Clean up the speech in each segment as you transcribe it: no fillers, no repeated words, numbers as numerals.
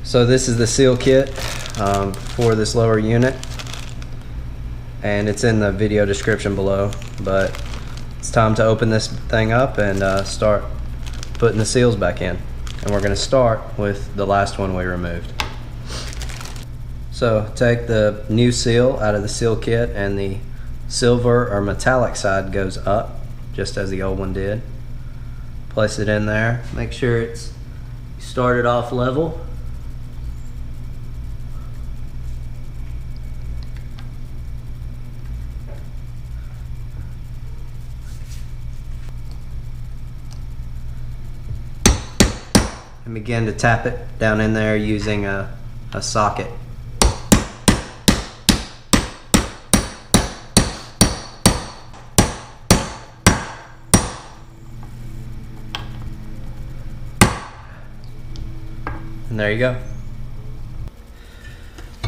So this is the seal kit for this lower unit, and it's in the video description below, but it's time to open this thing up and start putting the seals back in. And we're going to start with the last one we removed. So take the new seal out of the seal kit, and the silver or metallic side goes up just as the old one did. Place it in there, make sure it's started off level. And begin to tap it down in there using a socket. And there you go.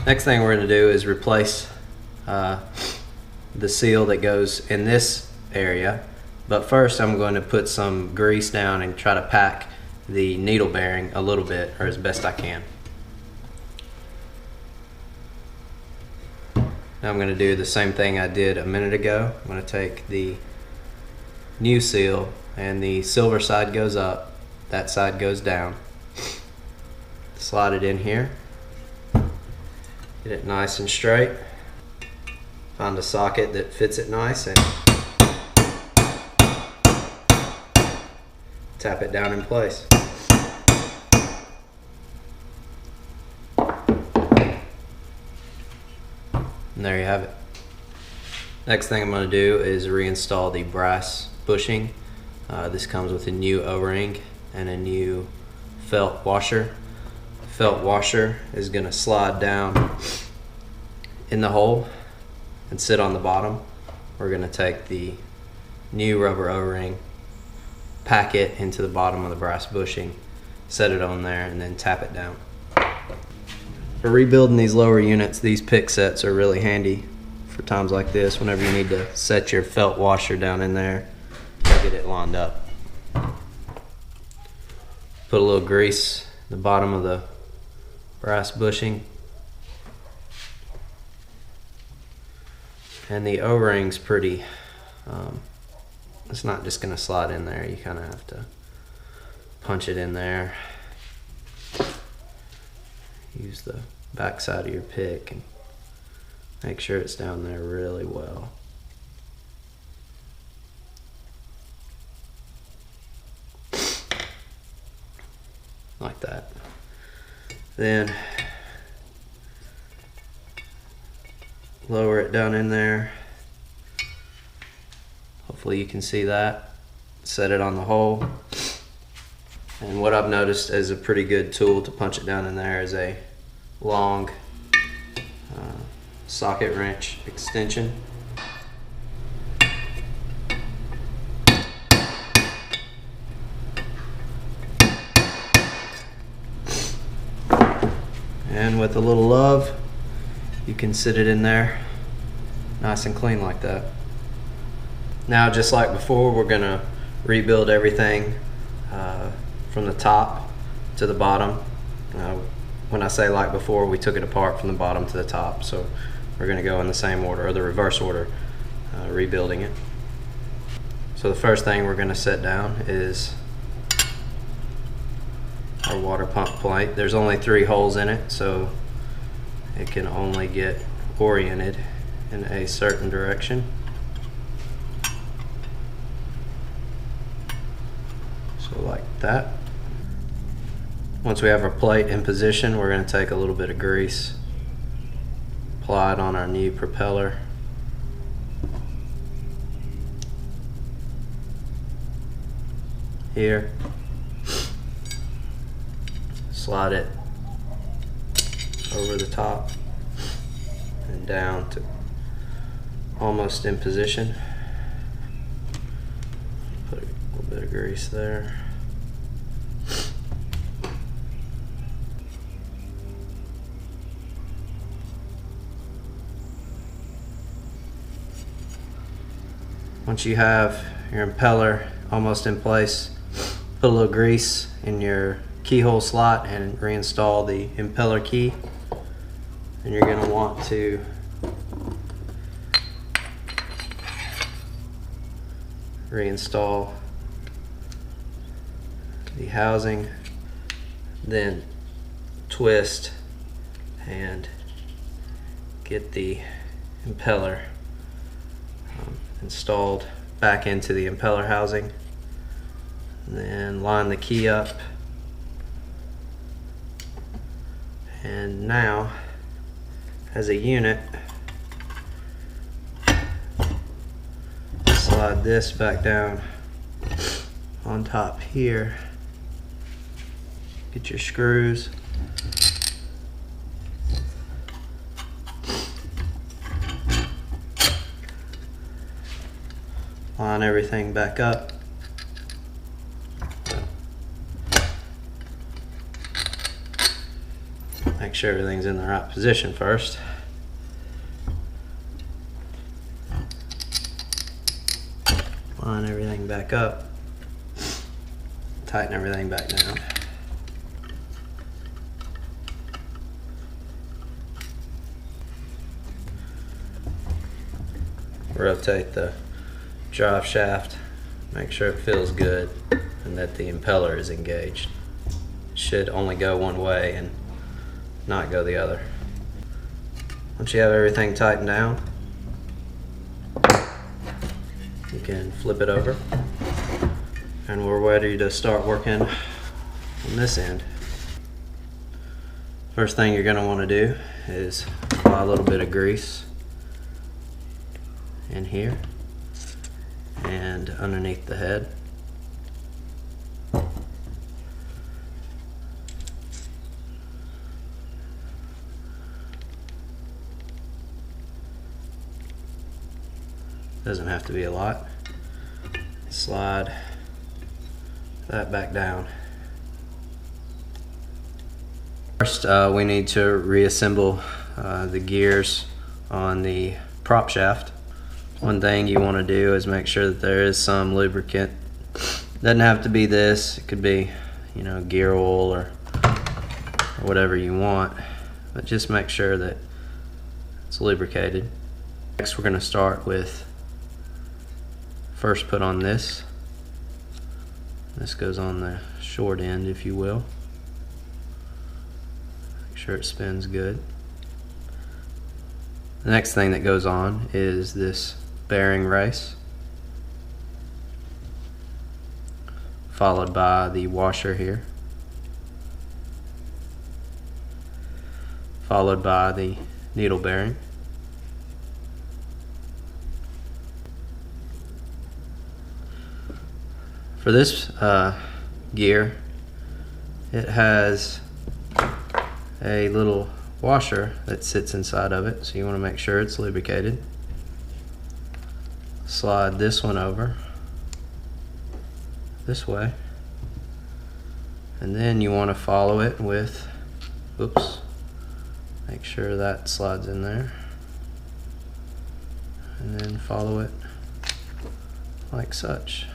Next thing we're going to do is replace the seal that goes in this area. But first I'm going to put some grease down and try to pack the needle bearing a little bit, or as best I can. Now I'm going to do the same thing I did a minute ago. I'm going to take the new seal, and the silver side goes up, that side goes down. Slide it in here, get it nice and straight, find a socket that fits it nice, and tap it down in place. And there you have it. Next thing I'm going to do is reinstall the brass bushing. This comes with a new O-ring and a new felt washer. Felt washer is going to slide down in the hole and sit on the bottom. We're going to take the new rubber O-ring, pack it into the bottom of the brass bushing, set it on there, and then tap it down. For rebuilding these lower units, these pick sets are really handy for times like this, whenever you need to set your felt washer down in there and get it lined up. Put a little grease in the bottom of the brass bushing, and the O-ring's pretty, it's not just going to slide in there, you kind of have to punch it in there. Use the back side of your pick and make sure it's down there really well. Like that. Then lower it down in there. Hopefully you can see that. Set it on the hole. And what I've noticed is a pretty good tool to punch it down in there is a long socket wrench extension. And with a little love, you can sit it in there nice and clean like that. Now, just like before, we're going to rebuild everything from the top to the bottom. When I say like before, we took it apart from the bottom to the top, so we're going to go in the same order, or the reverse order, rebuilding it. So the first thing we're going to set down is our water pump plate. There's only 3 holes in it, so it can only get oriented in a certain direction. So like that. Once we have our plate in position, we're going to take a little bit of grease, apply it on our new propeller. Here. Slide it over the top and down to almost in position. Put a little bit of grease there. Once you have your impeller almost in place, put a little grease in your keyhole slot and reinstall the impeller key. And you're going to want to reinstall the housing, then twist and get the impeller installed back into the impeller housing. And then line the key up, and now as a unit slide this back down on top here. Get your screws, line everything back up. Make sure everything's in the right position first. Line everything back up. Tighten everything back down. Rotate the drive shaft. Make sure it feels good and that the impeller is engaged. It should only go one way and not go the other. Once you have everything tightened down, you can flip it over and we're ready to start working on this end. First thing you're going to want to do is apply a little bit of grease in here and underneath the head. Doesn't have to be a lot. Slide that back down. First, we need to reassemble the gears on the prop shaft. One thing you want to do is make sure that there is some lubricant. Doesn't have to be this. It could be, you know, gear oil or whatever you want, but just make sure that it's lubricated. Next, we're going to start with first put on this. This goes on the short end, if you will. Make sure it spins good. The next thing that goes on is this bearing race, followed by the washer here, followed by the needle bearing. For this gear, it has a little washer that sits inside of it, so you want to make sure it's lubricated. Slide this one over this way, and then you want to follow it with, oops, make sure that slides in there, and then follow it like such.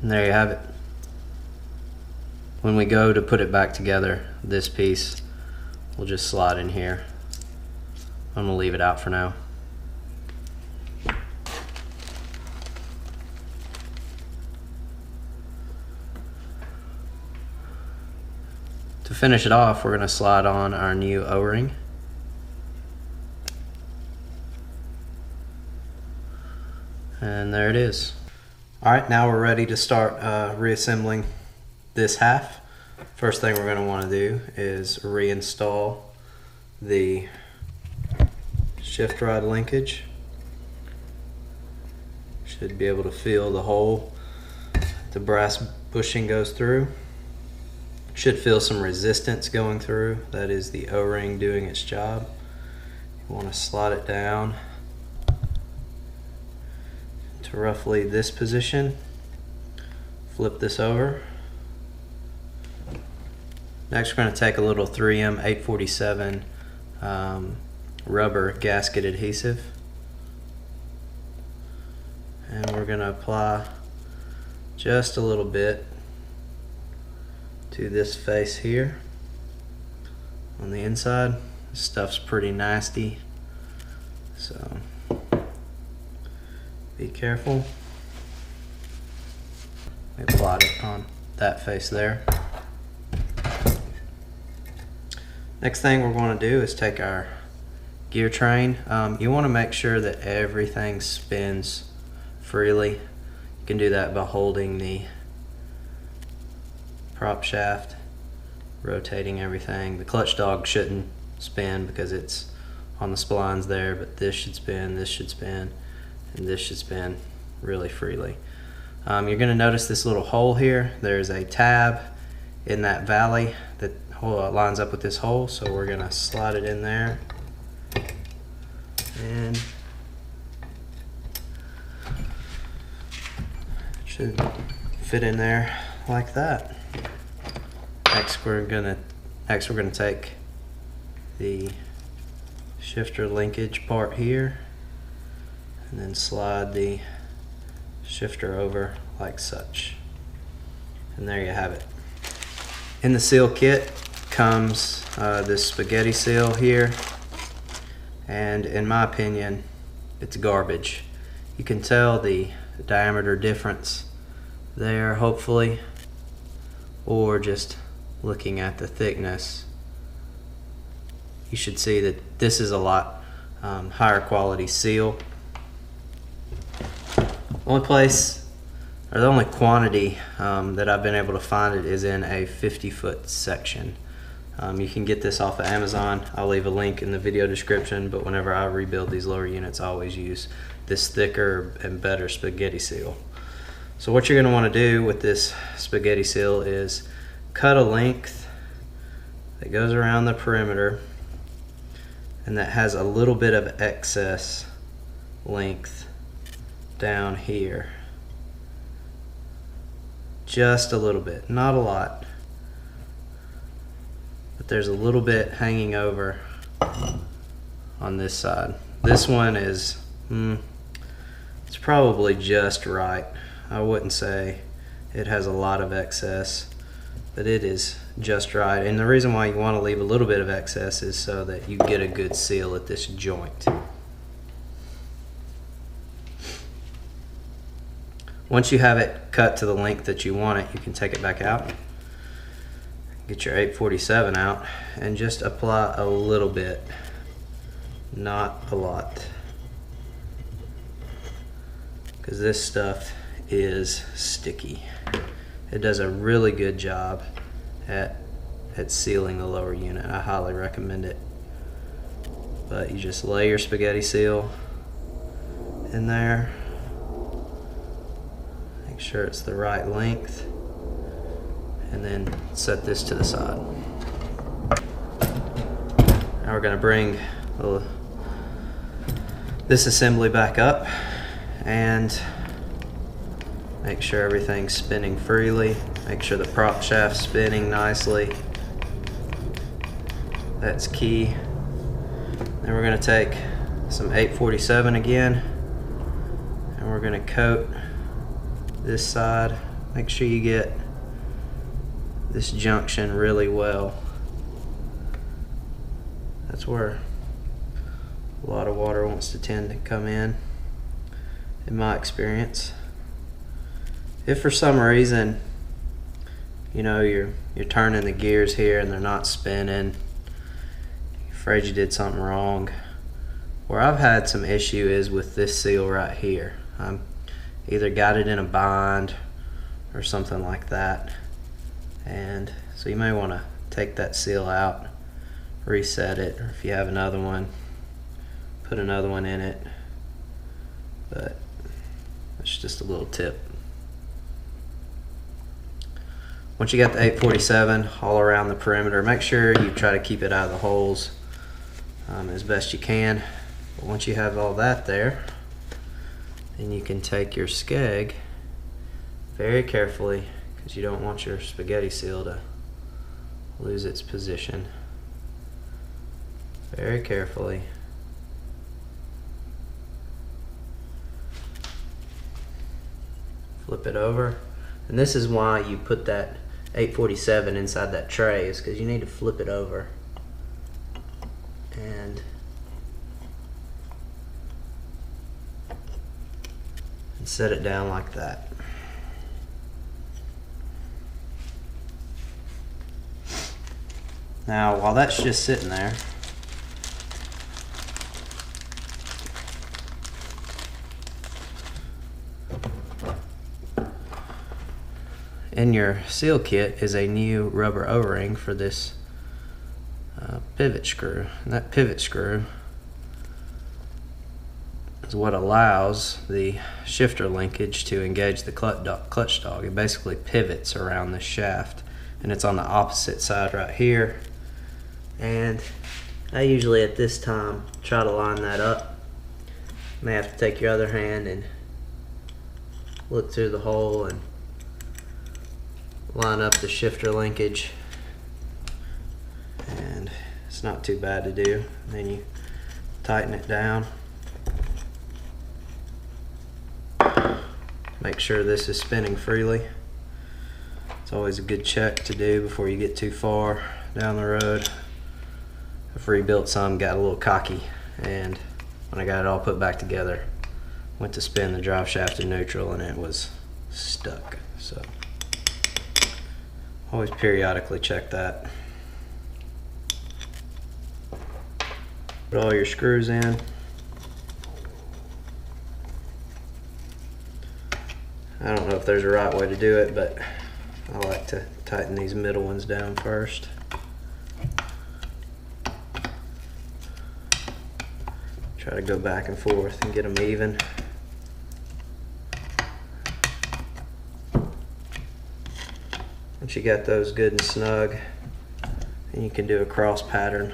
And there you have it. When we go to put it back together, this piece will just slide in here. I'm gonna leave it out for now. To finish it off, we're gonna slide on our new O-ring. And there it is. All right, now we're ready to start reassembling this half. First thing we're going to want to do is reinstall the shift rod linkage. Should be able to feel the hole the brass bushing goes through. Should feel some resistance going through. That is the O-ring doing its job. You want to slide it down to roughly this position. Flip this over. Next, we're going to take a little 3M 847 rubber gasket adhesive, and we're going to apply just a little bit to this face here on the inside. This stuff's pretty nasty, so be careful. We apply it on that face there. Next thing we're going to do is take our gear train. You want to make sure that everything spins freely. You can do that by holding the prop shaft, rotating everything. The clutch dog shouldn't spin because it's on the splines there, but this should spin, and this should spin really freely. You're going to notice this little hole here. There's a tab in that valley that lines up with this hole, so we're going to slide it in there, and it should fit in there like that. Next we're gonna take the shifter linkage part here and then slide the shifter over like such. And there you have it. In the seal kit comes this spaghetti seal here, and in my opinion it's garbage. You can tell the diameter difference there, hopefully, or just looking at the thickness you should see that this is a lot higher quality seal. The only quantity that I've been able to find it is in a 50-foot section. You can get this off of Amazon. I'll leave a link in the video description, but whenever I rebuild these lower units, I always use this thicker and better spaghetti seal. So what you're going to want to do with this spaghetti seal is cut a length that goes around the perimeter and that has a little bit of excess length down here. Just a little bit, not a lot, but there's a little bit hanging over on this side. This one is it's probably just right. I wouldn't say it has a lot of excess, but it is just right. And the reason why you want to leave a little bit of excess is so that you get a good seal at this joint. Once you have it cut to the length that you want it, you can take it back out, get your 847 out, and just apply a little bit, not a lot, because this stuff is sticky. It does a really good job at sealing the lower unit. I highly recommend it. But you just lay your spaghetti seal in there, make sure it's the right length, and then set this to the side. Now we're going to bring this assembly back up and make sure everything's spinning freely. Make sure the prop shaft's spinning nicely. That's key. Then we're going to take some 847 again, and we're going to coat this side. Make sure you get this junction really well. That's where a lot of water wants to tend to come in my experience. If for some reason, you know, you're turning the gears here and they're not spinning, you're afraid you did something wrong. Where I've had some issue is with this seal right here. Either got it in a bind or something like that, and so you may want to take that seal out, reset it, or if you have another one, put another one in it. But that's just a little tip. Once you got the 847 all around the perimeter, make sure you try to keep it out of the holes as best you can. But once you have all that there, then you can take your skeg very carefully, because you don't want your spaghetti seal to lose its position. Very carefully. Flip it over. And this is why you put that 847 inside that tray is because you need to flip it over and set it down like that. Now while that's just sitting there, in your seal kit is a new rubber O-ring for this pivot screw. And that pivot screw is what allows the shifter linkage to engage the clutch dog. It basically pivots around the shaft, and it's on the opposite side right here. And I usually at this time try to line that up. You may have to take your other hand and look through the hole and line up the shifter linkage, and it's not too bad to do. Then you tighten it down. Make sure this is spinning freely. It's always a good check to do before you get too far down the road. I've rebuilt some, got a little cocky, and when I got it all put back together, went to spin the drive shaft in neutral and it was stuck. So always periodically check that. Put all your screws in. I don't know if there's a right way to do it, but I like to tighten these middle ones down first. Try to go back and forth and get them even. Once you got those good and snug, then you can do a cross pattern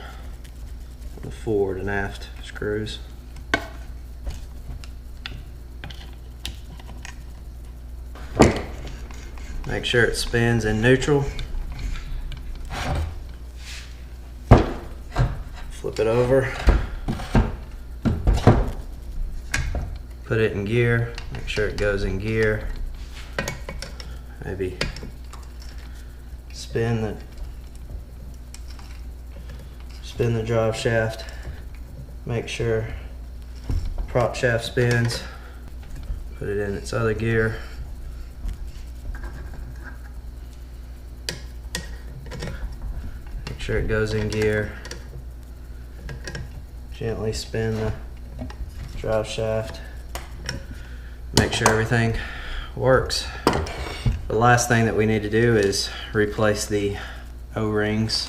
on the forward and aft screws. Make sure it spins in neutral. Flip it over. Put it in gear. Make sure it goes in gear. Maybe spin the drive shaft. Make sure prop shaft spins. Put it in its other gear. Make sure it goes in gear. Gently spin the drive shaft. Make sure everything works. The last thing that we need to do is replace the O-rings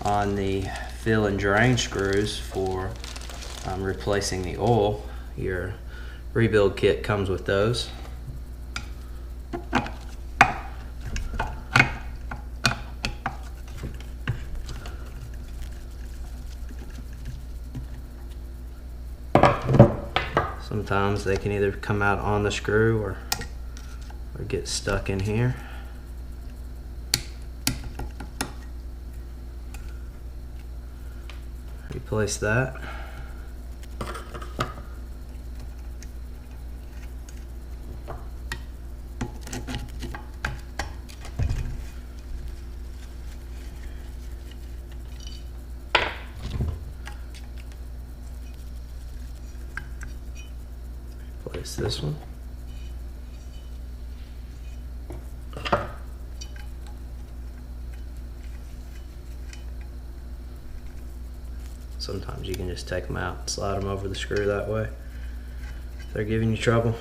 on the fill and drain screws for replacing the oil. Your rebuild kit comes with those. Sometimes they can either come out on the screw or get stuck in here. Replace that. Replace this one. Sometimes you can just take them out and slide them over the screw that way if they're giving you trouble.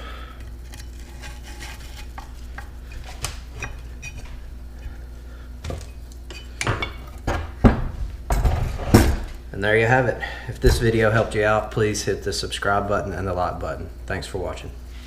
And there you have it. If this video helped you out, please hit the subscribe button and the like button. Thanks for watching.